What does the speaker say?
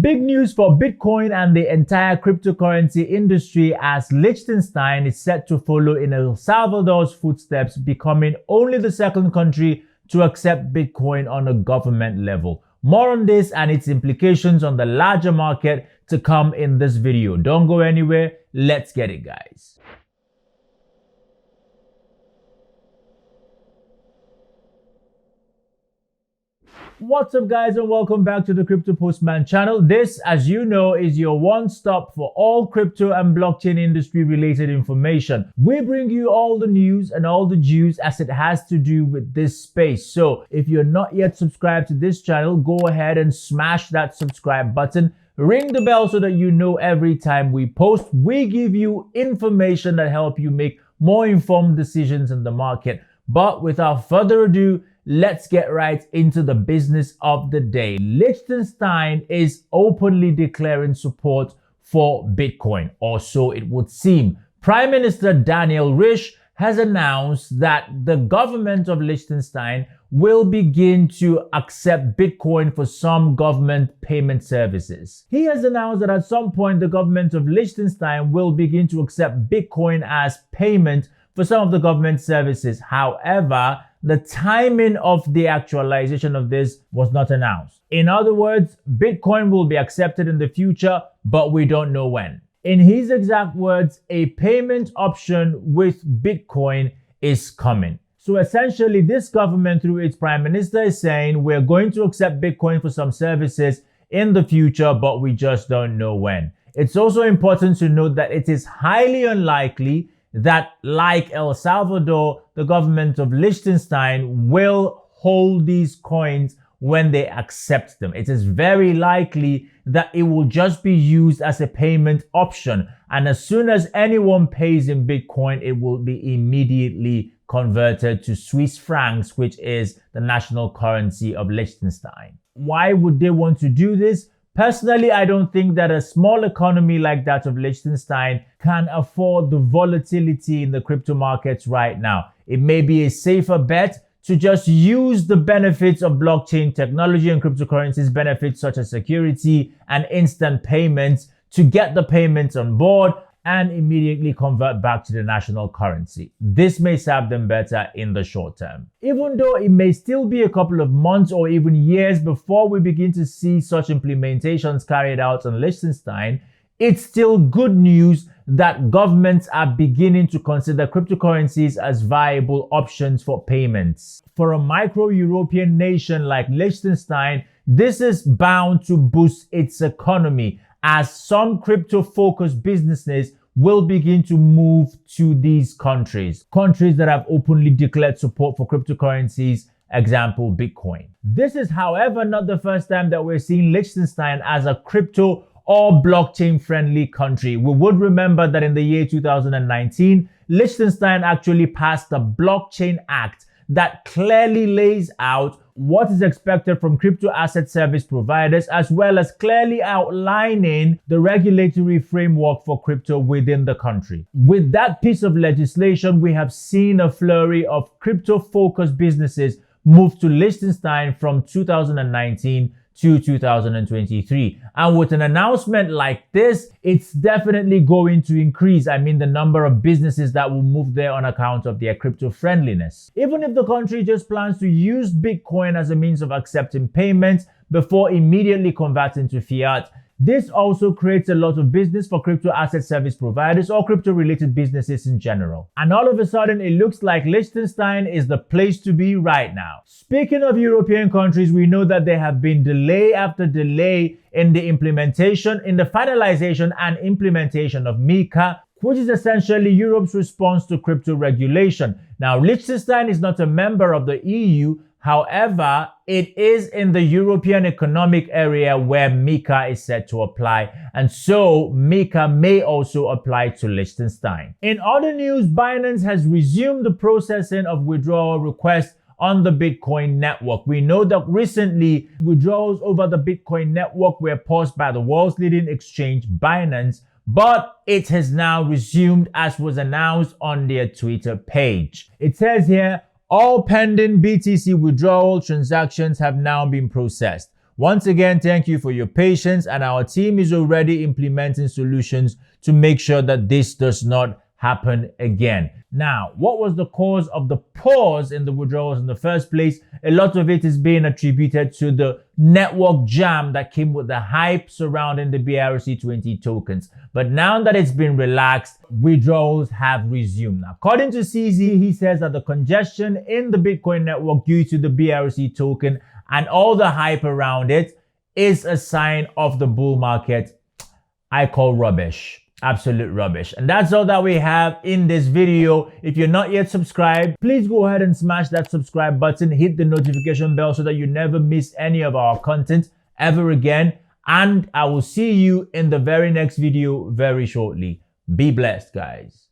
Big news for Bitcoin and the entire cryptocurrency industry, as Lichtenstein is set to follow in El Salvador's footsteps, becoming only the second country to accept Bitcoin on a government level. More on this and its implications on the larger market to come in this video. Don't go anywhere. Let's get it, guys. What's up, guys, and welcome back to the Crypto Postman channel. This, as you know, is your one-stop for all crypto and blockchain industry related information. We bring you all the news and all the juice as it has to do with this space. So if you're not yet subscribed to this channel, go ahead and smash that subscribe button. Ring the bell so that you know every time we post. We give you information that help you make more informed decisions in the market. But without further ado, let's get right into the business of the day. Liechtenstein is openly declaring support for Bitcoin, or so it would seem. Prime Minister Daniel Risch has announced that the government of Liechtenstein will begin to accept Bitcoin for some government payment services. He has announced that at some point the government of Liechtenstein will begin to accept Bitcoin as payment for some of the government services. However, the timing of the actualization of this was not announced. In other words, Bitcoin will be accepted in the future, but we don't know when. In his exact words, a payment option with Bitcoin is coming. So essentially, this government, through its prime minister, is saying we're going to accept Bitcoin for some services in the future, but we just don't know when. It's also important to note that it is highly unlikely that, like El Salvador, the government of Liechtenstein will hold these coins when they accept them. It is very likely that it will just be used as a payment option. And as soon as anyone pays in Bitcoin, it will be immediately converted to Swiss francs, which is the national currency of Liechtenstein. Why would they want to do this? Personally, I don't think that a small economy like that of Liechtenstein can afford the volatility in the crypto markets right now. It may be a safer bet to just use the benefits of blockchain technology and cryptocurrencies, benefits such as security and instant payments, to get the payments on board and immediately convert back to the national currency. This may serve them better in the short term. Even though it may still be a couple of months or even years before we begin to see such implementations carried out in Liechtenstein, it's still good news that governments are beginning to consider cryptocurrencies as viable options for payments. For a micro-European nation like Liechtenstein, this is bound to boost its economy, as some crypto-focused businesses will begin to move to these countries that have openly declared support for cryptocurrencies, example Bitcoin. This is, however, not the first time that we're seeing Liechtenstein as a crypto or blockchain-friendly country. We would remember that in the year 2019, Liechtenstein actually passed the Blockchain Act that clearly lays out what is expected from crypto asset service providers, as well as clearly outlining the regulatory framework for crypto within the country. With that piece of legislation, we have seen a flurry of crypto-focused businesses move to Liechtenstein from 2019 to 2023. And with an announcement like this, it's definitely going to increase. I mean, the number of businesses that will move there on account of their crypto friendliness. Even if the country just plans to use Bitcoin as a means of accepting payments before immediately converting to fiat, this also creates a lot of business for crypto asset service providers or crypto related businesses in general. And all of a sudden, it looks like Liechtenstein is the place to be right now. Speaking of European countries, we know that there have been delay after delay in the finalization and implementation of MiCA, which is essentially Europe's response to crypto regulation. Now, Liechtenstein is not a member of the EU. However, it is in the European Economic Area where MiCA is set to apply, and so MiCA may also apply to Liechtenstein. In other news, Binance has resumed the processing of withdrawal requests on the Bitcoin network. We know that recently withdrawals over the Bitcoin network were paused by the world's leading exchange, Binance, but it has now resumed, as was announced on their Twitter page. It says here, all pending BTC withdrawal transactions have now been processed. Once again, thank you for your patience, and our team is already implementing solutions to make sure that this does not happen again. Now, what was the cause of the pause in the withdrawals in the first place? A lot of it is being attributed to the network jam that came with the hype surrounding the BRC20 tokens. But now that it's been relaxed, withdrawals have resumed. According to CZ, he says that the congestion in the Bitcoin network due to the BRC token and all the hype around it is a sign of the bull market. I call rubbish. Absolute rubbish. And that's all that we have in this video. If you're not yet subscribed, please go ahead and smash that subscribe button, hit the notification bell so that you never miss any of our content ever again. And I will see you in the very next video very shortly. Be blessed, guys.